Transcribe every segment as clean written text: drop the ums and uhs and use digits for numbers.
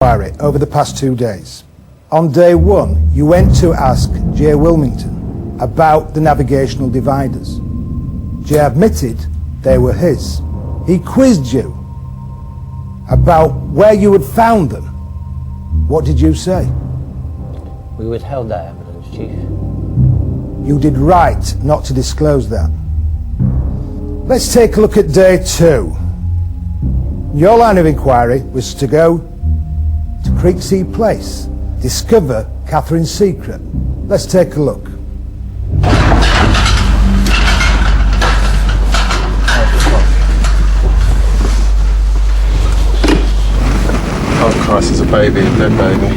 inquiry over the past 2 days. On day 1, you went to ask Jay Wilmington about the navigational dividers. Jay admitted they were his. He quizzed you about where you had found them. What did you say? We withheld that evidence, Chief. You did right not to disclose that. Let's take a look at day 2. Your line of inquiry was to go to Creeksea Place, discover Catherine's secret. Let's take a look. Oh Christ, there's a baby, a dead baby.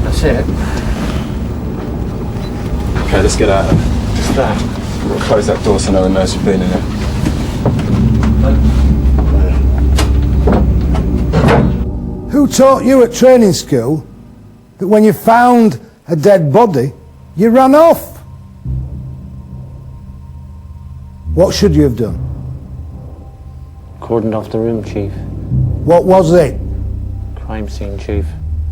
That's it. Okay, let's get out of here. What's that? We'll close that door so no one knows we've been in here. Who taught you at training school that when you found a dead body, you ran off? What should you have done? Cordoned off the room, Chief. What was it? Crime scene, Chief.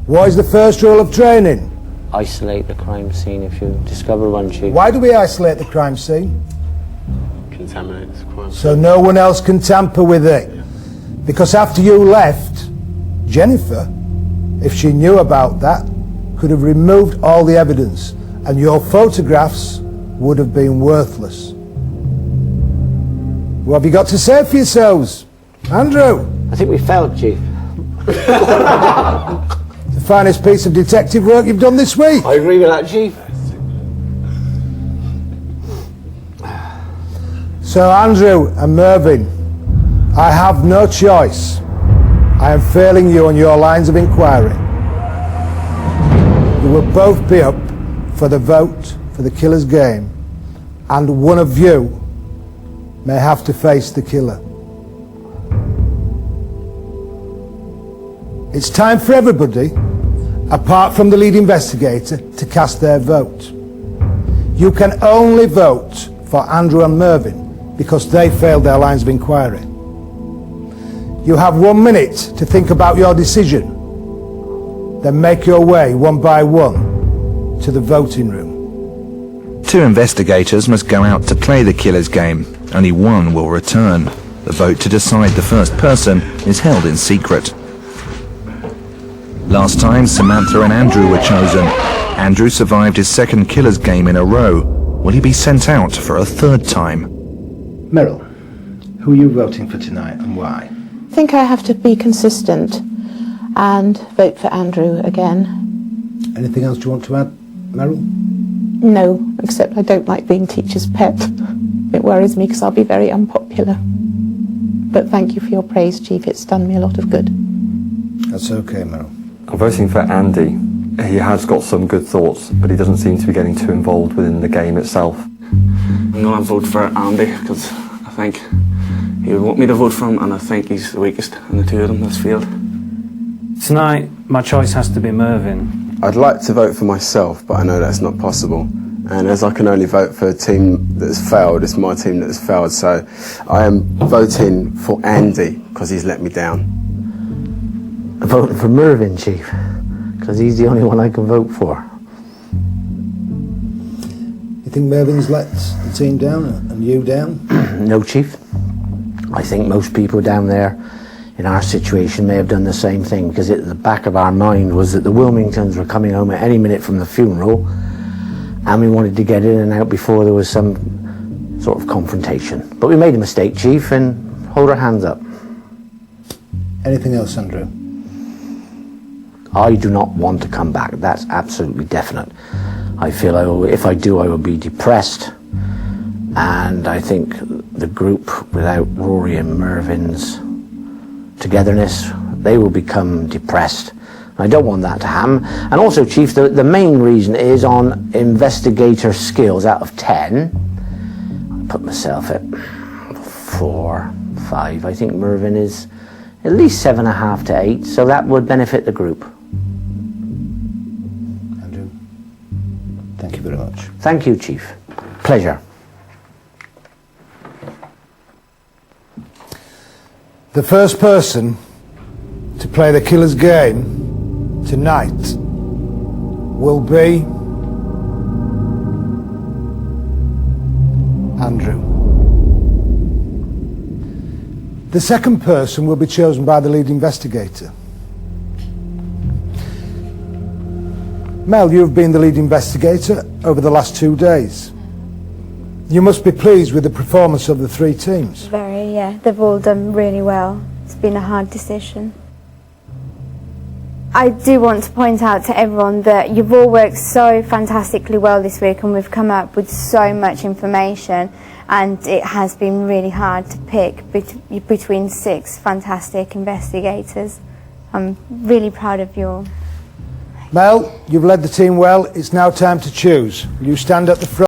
What is the first rule of training? Isolate the crime scene if you discover one, Chief. Why do we isolate the crime scene? Contaminates crime. So no one else can tamper with it. Because after you left, Jennifer, if she knew about that, could have removed all the evidence and your photographs would have been worthless. What have you got to say for yourselves? Andrew? I think we failed, Chief. The finest piece of detective work you've done this week. I agree with that, Chief. So Andrew and Mervyn, I have no choice. I am failing you on your lines of inquiry. You will both be up for the vote for the killer's game, and one of you may have to face the killer. It's time for everybody, apart from the lead investigator, to cast their vote. You can only vote for Andrew and Mervyn because they failed their lines of inquiry. You have 1 minute to think about your decision. Then make your way one by one to the voting room. 2 investigators must go out to play the killer's game. Only one will return. The vote to decide the first person is held in secret. Last time, Samantha and Andrew were chosen. Andrew survived his second killer's game in a row. Will he be sent out for a third time? Meryl, who are you voting for tonight and why? I think I have to be consistent and vote for Andrew again. Anything else you want to add, Meryl? No, except I don't like being teacher's pet. It worries me because I'll be very unpopular. But thank you for your praise, Chief. It's done me a lot of good. That's okay, Meryl. I'm voting for Andy. He has got some good thoughts, but he doesn't seem to be getting too involved within the game itself. I'm going to vote for Andy because I think he would want me to vote for him, and I think he's the weakest in the two of them that's failed. Tonight, my choice has to be Mervyn. I'd like to vote for myself, but I know that's not possible. And as I can only vote for a team that's failed, it's my team that has failed. So I am voting for Andy because he's let me down. I'm voting for Mervyn, Chief, because he's the only one I can vote for. You think Mervyn's let the team down and you down? No, Chief. I think most people down there in our situation may have done the same thing, because at the back of our mind was that the Wilmingtons were coming home at any minute from the funeral, and we wanted to get in and out before there was some sort of confrontation. But we made a mistake, Chief, and hold our hands up. Anything else, Andrew? I do not want to come back. That's absolutely definite. I feel if I do, I will be depressed. And I think the group, without Rory and Mervyn's togetherness, they will become depressed. I don't want that to happen. And also, Chief, the main reason is on investigator skills. Out of 10, I put myself at 4, 5. I think Mervyn is at least 7.5 to 8, so that would benefit the group. Andrew, thank you very much. Thank you, Chief. Pleasure. The first person to play the killer's game tonight will be Andrew. The second person will be chosen by the lead investigator. Mel, you've been the lead investigator over the last 2 days. You must be pleased with the performance of the three teams. Very, yeah. They've all done really well. It's been a hard decision. I do want to point out to everyone that you've all worked so fantastically well this week, and we've come up with so much information, and it has been really hard to pick between 6 fantastic investigators. I'm really proud of you all. Mel, you've led the team well. It's now time to choose. Will you stand at the front?